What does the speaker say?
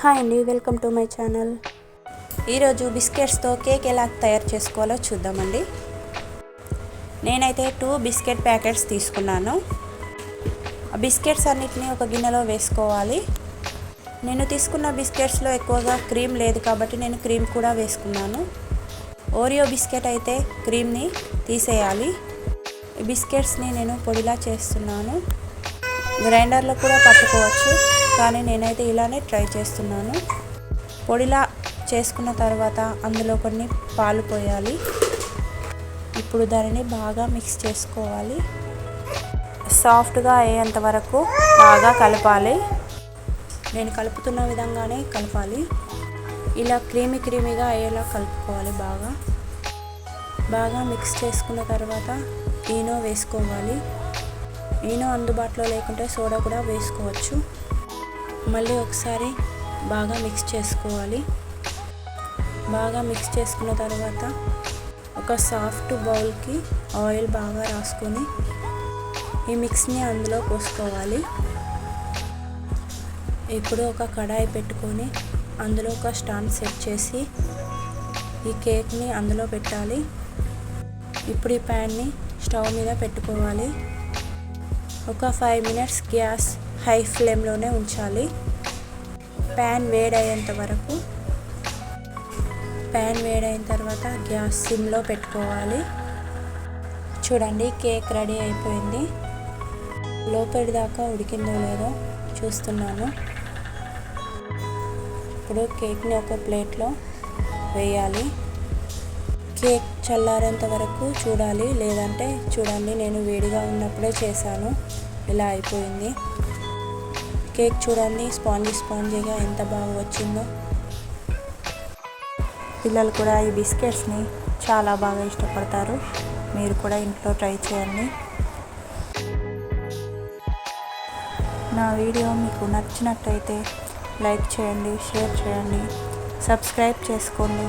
Hi అండి, welcome to my channel. ఈరోజు బిస్కెట్స్తో cake ఎలా తయారు చేసుకోవాలో చూద్దామండి. నేనైతే 2 బిస్కెట్ ప్యాకెట్స్ తీసుకున్నాను. ఆ బిస్కెట్స్ అన్నిటిని ఒక గిన్నెలో వేసుకోవాలి. నేను తీసుకున్న బిస్కెట్స్లో ఎక్కువగా క్రీమ్ లేదు కాబట్టి నేను క్రీమ్ కూడా వేసుకున్నాను. ఓరియో బిస్కెట్ అయితే క్రీమ్ని తీసేయాలి. ఈ బిస్కెట్స్ని నేను పొడిలా చేస్తున్నాను. గ్రైండర్లో కూడా పట్టుకోవచ్చు, కానీ నేనైతే ఇలానే ట్రై చేస్తున్నాను. పొడిలా చేసుకున్న తర్వాత అందులో కొన్ని పాలు పోయాలి. ఇప్పుడు దానిని బాగా మిక్స్ చేసుకోవాలి. సాఫ్ట్గా అయ్యేంత వరకు బాగా కలపాలి. నేను కలుపుతున్న విధంగానే కలపాలి. ఇలా క్రీమీగా అయ్యేలా కలుపుకోవాలి. బాగా మిక్స్ చేసుకున్న తర్వాత ఈనో వేసుకోవాలి. ఈనో అందుబాటులో లేకుంటే సోడా కూడా వేసుకోవచ్చు. మళ్ళీ ఒకసారి బాగా మిక్స్ చేసుకోవాలి. బాగా మిక్స్ చేసుకున్న తర్వాత ఒక సాఫ్ట్ బౌల్కి ఆయిల్ బాగా రాసుకొని ఈ మిక్స్ని అందులో పోసుకోవాలి. ఇప్పుడు ఒక కడాయి పెట్టుకొని అందులో ఒక స్టాండ్ సెట్ చేసి ఈ కేక్ని అందులో పెట్టాలి. ఇప్పుడు ఈ ప్యాన్ని స్టవ్ మీద పెట్టుకోవాలి. ఒక 5 మినిట్స్ గ్యాస్ హై ఫ్లేమ్లోనే ఉంచాలి. ప్యాన్ వేడైన తర్వాత గ్యాస్ సిమ్లో పెట్టుకోవాలి. చూడండి, కేక్ రెడీ అయిపోయింది. లోపలి దాకా ఉడికిందో లేదో చూస్తున్నాను. ఇప్పుడు కేక్ని ఒక ప్లేట్లో వేయాలి. కేక్ చల్లారేంత వరకు చూడాలి, లేదంటే చూడండి, నేను వేడిగా ఉన్నప్పుడే చేశాను, ఇలా అయిపోయింది. కేక్ చూడండి, స్పాంజీగా ఎంత బాగా వచ్చిందో. పిల్లలు కూడా ఈ బిస్కెట్స్ని చాలా బాగా ఇష్టపడతారు. మీరు కూడా ఇంట్లో ట్రై చేయండి. నా వీడియో మీకు నచ్చినట్టయితే లైక్ చేయండి, షేర్ చేయండి, సబ్స్క్రైబ్ చేసుకోండి.